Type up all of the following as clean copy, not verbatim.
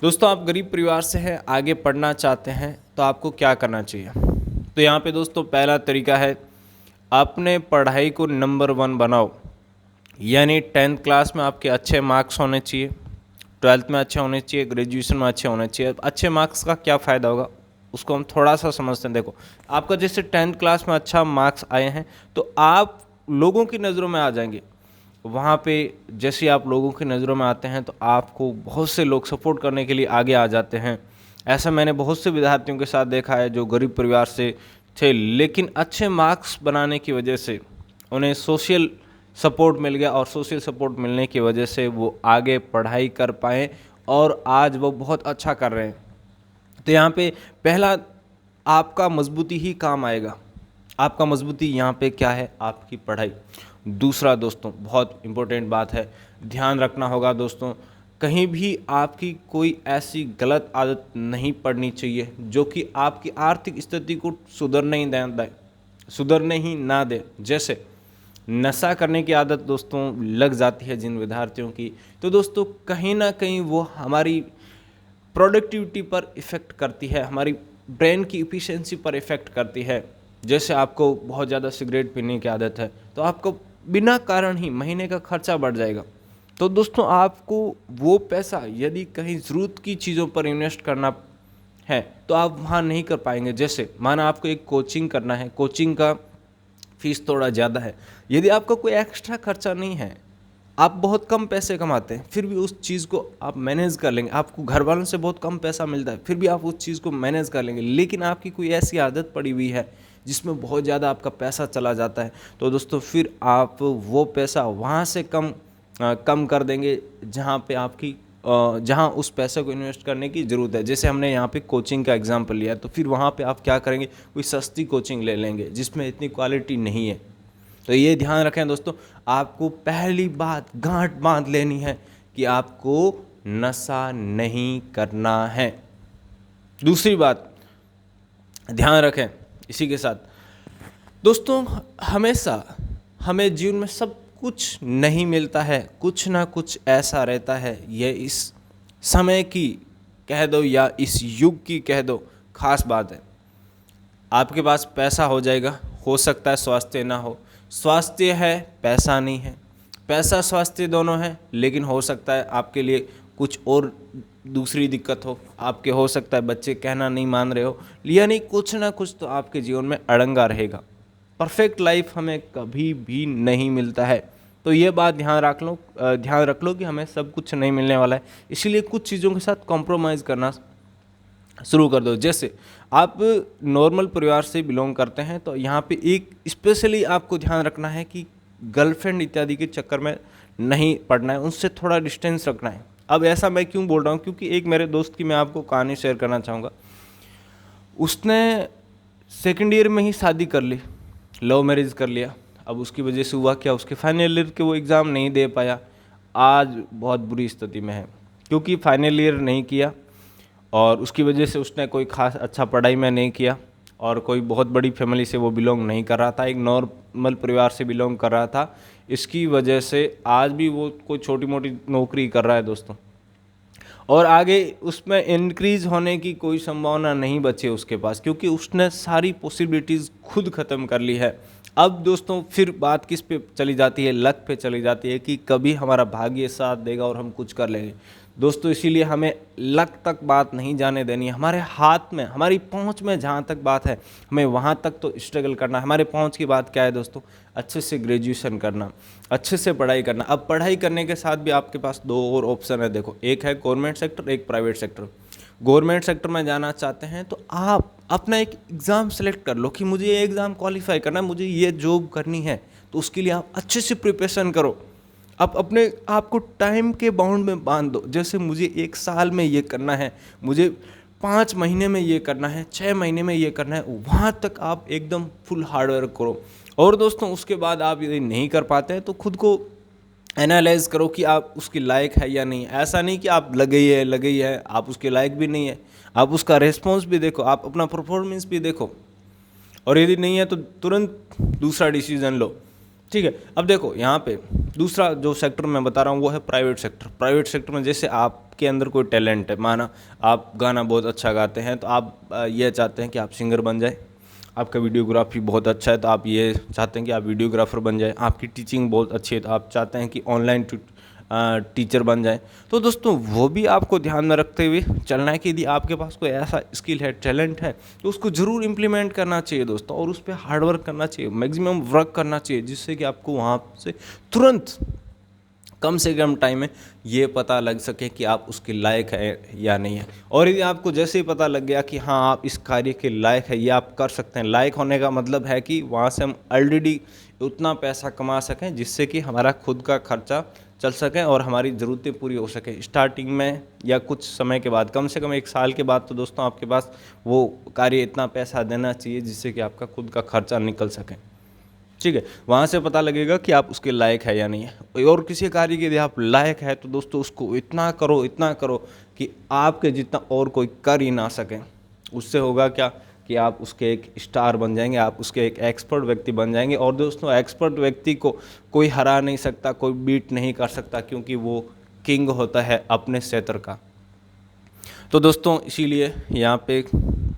दोस्तों, आप गरीब परिवार से हैं, आगे पढ़ना चाहते हैं तो आपको क्या करना चाहिए? तो यहाँ पे दोस्तों पहला तरीका है, अपने पढ़ाई को नंबर वन बनाओ। यानी 10th क्लास में आपके अच्छे मार्क्स होने चाहिए, 12th में अच्छे होने चाहिए, ग्रेजुएशन में अच्छे होने चाहिए। अच्छे मार्क्स का क्या फ़ायदा होगा उसको हम थोड़ा सा समझते हैं। देखो, आपका जैसे 10th क्लास में अच्छा मार्क्स आए हैं तो आप लोगों की नज़रों में आ जाएंगे। वहाँ पे जैसे आप लोगों की नज़रों में आते हैं तो आपको बहुत से लोग सपोर्ट करने के लिए आगे आ जाते हैं। ऐसा मैंने बहुत से विद्यार्थियों के साथ देखा है जो गरीब परिवार से थे, लेकिन अच्छे मार्क्स बनाने की वजह से उन्हें सोशल सपोर्ट मिल गया और सोशल सपोर्ट मिलने की वजह से वो आगे पढ़ाई कर पाए और आज वो बहुत अच्छा कर रहे हैं। तो यहाँ पे पहला आपका मजबूती ही काम आएगा। आपका मजबूती यहाँ पे क्या है? आपकी पढ़ाई। दूसरा दोस्तों, बहुत इम्पोर्टेंट बात है, ध्यान रखना होगा दोस्तों, कहीं भी आपकी कोई ऐसी गलत आदत नहीं पड़नी चाहिए जो कि आपकी आर्थिक स्थिति को सुधरने ही ना दे। जैसे नशा करने की आदत दोस्तों लग जाती है जिन विद्यार्थियों की, तो दोस्तों कहीं ना कहीं वो हमारी प्रोडक्टिविटी पर इफ़ेक्ट करती है, हमारी ब्रेन की इफ़िशिएंसी पर इफ़ेक्ट करती है। जैसे आपको बहुत ज़्यादा सिगरेट पीने की आदत है तो आपको बिना कारण ही महीने का खर्चा बढ़ जाएगा। तो दोस्तों आपको वो पैसा यदि कहीं ज़रूरत की चीज़ों पर इन्वेस्ट करना है तो आप वहाँ नहीं कर पाएंगे। जैसे माना आपको एक कोचिंग करना है, कोचिंग का फीस थोड़ा ज़्यादा है, यदि आपका कोई एक्स्ट्रा खर्चा नहीं है, आप बहुत कम पैसे कमाते हैं फिर भी उस चीज़ को आप मैनेज कर लेंगे, आपको घर वालों से बहुत कम पैसा मिलता है फिर भी आप उस चीज़ को मैनेज कर लेंगे। लेकिन आपकी कोई ऐसी आदत पड़ी हुई है जिसमें बहुत ज़्यादा आपका पैसा चला जाता है, तो दोस्तों फिर आप वो पैसा वहाँ से कम कर देंगे जहाँ पे आपकी जहाँ उस पैसे को इन्वेस्ट करने की ज़रूरत है। जैसे हमने यहाँ पे कोचिंग का एग्जांपल लिया, तो फिर वहाँ पे आप क्या करेंगे, कोई सस्ती कोचिंग ले लेंगे जिसमें इतनी क्वालिटी नहीं है। तो ये ध्यान रखें दोस्तों, आपको पहली बात गांठ बांध लेनी है कि आपको नशा नहीं करना है। दूसरी बात ध्यान रखें इसी के साथ दोस्तों, हमेशा हमें जीवन में सब कुछ नहीं मिलता है, कुछ ना कुछ ऐसा रहता है। ये इस समय की कह दो या इस युग की कह दो खास बात है। आपके पास पैसा हो जाएगा, हो सकता है स्वास्थ्य ना हो, स्वास्थ्य है पैसा नहीं है, पैसा स्वास्थ्य दोनों है, लेकिन हो सकता है आपके लिए कुछ और दूसरी दिक्कत हो, आपके हो सकता है बच्चे कहना नहीं मान रहे हो, यानी कुछ ना कुछ तो आपके जीवन में अड़ंगा रहेगा। परफेक्ट लाइफ हमें कभी भी नहीं मिलता है, तो ये बात ध्यान रख लो कि हमें सब कुछ नहीं मिलने वाला है, इसीलिए कुछ चीज़ों के साथ कॉम्प्रोमाइज़ करना शुरू कर दो। जैसे आप नॉर्मल परिवार से बिलोंग करते हैं तो यहाँ पे एक स्पेशली आपको ध्यान रखना है कि गर्लफ्रेंड इत्यादि के चक्कर में नहीं पड़ना है, उनसे थोड़ा डिस्टेंस रखना है। अब ऐसा मैं क्यों बोल रहा हूँ, क्योंकि एक मेरे दोस्त की मैं आपको कहानी शेयर करना चाहूँगा। उसने सेकेंड ईयर में ही शादी कर ली, लव मैरिज कर लिया। अब उसकी वजह से हुआ क्या, उसके फाइनल ईयर के वो एग्ज़ाम नहीं दे पाया, आज बहुत बुरी स्थिति में है क्योंकि फाइनल ईयर नहीं किया और उसकी वजह से उसने कोई खास अच्छा पढ़ाई में नहीं किया और कोई बहुत बड़ी फैमिली से वो बिलोंग नहीं कर रहा था, एक नॉर्मल परिवार से बिलोंग कर रहा था। इसकी वजह से आज भी वो कोई छोटी मोटी नौकरी कर रहा है दोस्तों, और आगे उसमें इंक्रीज होने की कोई संभावना नहीं बची उसके पास क्योंकि उसने सारी पॉसिबिलिटीज़ खुद ख़त्म कर ली है। अब दोस्तों फिर बात किस पे चली जाती है, लक पे चली जाती है कि कभी हमारा भाग्य साथ देगा और हम कुछ कर लेंगे। दोस्तों इसीलिए हमें लक तक बात नहीं जाने देनी है, हमारे हाथ में हमारी पहुंच में जहाँ तक बात है हमें वहाँ तक तो स्ट्रगल करना है। हमारे पहुंच की बात क्या है दोस्तों, अच्छे से ग्रेजुएशन करना, अच्छे से पढ़ाई करना। अब पढ़ाई करने के साथ भी आपके पास दो और ऑप्शन है, देखो, एक है गवर्नमेंट सेक्टर, एक प्राइवेट सेक्टर। गवर्नमेंट सेक्टर में जाना चाहते हैं तो आप अपना एक एग्ज़ाम सेलेक्ट कर लो कि मुझे ये एग्ज़ाम क्वालिफाई करना है, मुझे ये जॉब करनी है, तो उसके लिए आप अच्छे से प्रिपरेशन करो। आप अपने आप को टाइम के बाउंड में बांध दो, जैसे मुझे 1 साल में ये करना है, मुझे 5 महीने में ये करना है, 6 महीने में ये करना है, वहाँ तक आप एकदम फुल हार्डवर्क करो। और दोस्तों उसके बाद आप यदि नहीं कर पाते हैं तो खुद को एनालाइज करो कि आप उसके लायक है या नहीं। ऐसा नहीं कि आप लगे ही है, आप उसके लायक भी नहीं है, आप उसका रिस्पॉन्स भी देखो, आप अपना परफॉर्मेंस भी देखो, और यदि नहीं है तो तुरंत दूसरा डिसीजन लो। ठीक है। अब देखो यहाँ पे दूसरा जो सेक्टर मैं बता रहा हूँ वो है प्राइवेट सेक्टर। प्राइवेट सेक्टर में जैसे आपके अंदर कोई टैलेंट है, माना आप गाना बहुत अच्छा गाते हैं तो आप ये चाहते हैं कि आप सिंगर बन जाए, आपका वीडियोग्राफी बहुत अच्छा है तो आप ये चाहते हैं कि आप वीडियोग्राफर बन जाए, आपकी टीचिंग बहुत अच्छी है तो आप चाहते हैं कि ऑनलाइन टीचर बन जाए। तो दोस्तों वो भी आपको ध्यान में रखते हुए चलना है कि यदि आपके पास कोई ऐसा स्किल है, टैलेंट है, तो उसको ज़रूर इम्प्लीमेंट करना चाहिए दोस्तों, और उस पर हार्ड वर्क करना चाहिए, मैक्सिमम वर्क करना चाहिए, जिससे कि आपको वहाँ से तुरंत कम से कम टाइम में ये पता लग सके कि आप उसके लायक है या नहीं है। और यदि आपको जैसे ही पता लग गया कि हाँ आप इस कार्य के लायक है, ये आप कर सकते हैं, लायक होने का मतलब है कि वहाँ से हम ऑलरेडी उतना पैसा कमा सकें जिससे कि हमारा खुद का खर्चा चल सकें और हमारी ज़रूरतें पूरी हो सकें। स्टार्टिंग में या कुछ समय के बाद, कम से कम 1 साल के बाद तो दोस्तों आपके पास वो कार्य इतना पैसा देना चाहिए जिससे कि आपका खुद का खर्चा निकल सके। ठीक है, वहाँ से पता लगेगा कि आप उसके लायक है या नहीं है। और किसी कार्य के यदि आप लायक है तो दोस्तों उसको इतना करो कि आपके जितना और कोई कर ही ना सके। उससे होगा क्या कि आप उसके एक स्टार बन जाएंगे, आप उसके एक एक्सपर्ट व्यक्ति बन जाएंगे। और दोस्तों एक्सपर्ट व्यक्ति को कोई हरा नहीं सकता, कोई बीट नहीं कर सकता, क्योंकि वो किंग होता है अपने क्षेत्र का। तो दोस्तों इसीलिए यहाँ पे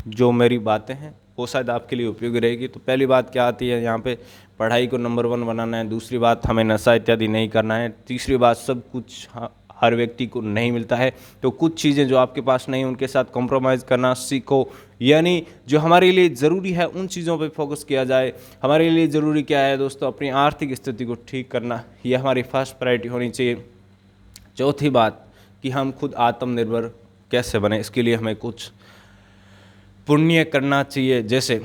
जो मेरी बातें हैं वो शायद आपके लिए उपयोगी रहेगी। तो पहली बात क्या आती है यहाँ पे, पढ़ाई को नंबर 1 बनाना है। दूसरी बात, हमें नशा इत्यादि नहीं करना है। तीसरी बात, सब कुछ हर व्यक्ति को नहीं मिलता है, तो कुछ चीज़ें जो आपके पास नहीं उनके साथ कॉम्प्रोमाइज़ करना सीखो। यानी जो हमारे लिए ज़रूरी है उन चीज़ों पे फोकस किया जाए। हमारे लिए ज़रूरी क्या है दोस्तों, अपनी आर्थिक स्थिति को ठीक करना, यह हमारी फर्स्ट प्रायोरिटी होनी चाहिए। चौथी बात कि हम खुद आत्मनिर्भर कैसे बने, इसके लिए हमें कुछ पुण्य करना चाहिए, जैसे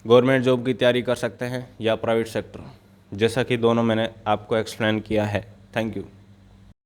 गवर्नमेंट जॉब की तैयारी कर सकते हैं या प्राइवेट सेक्टर, जैसा कि दोनों मैंने आपको एक्सप्लेन किया है। Thank you.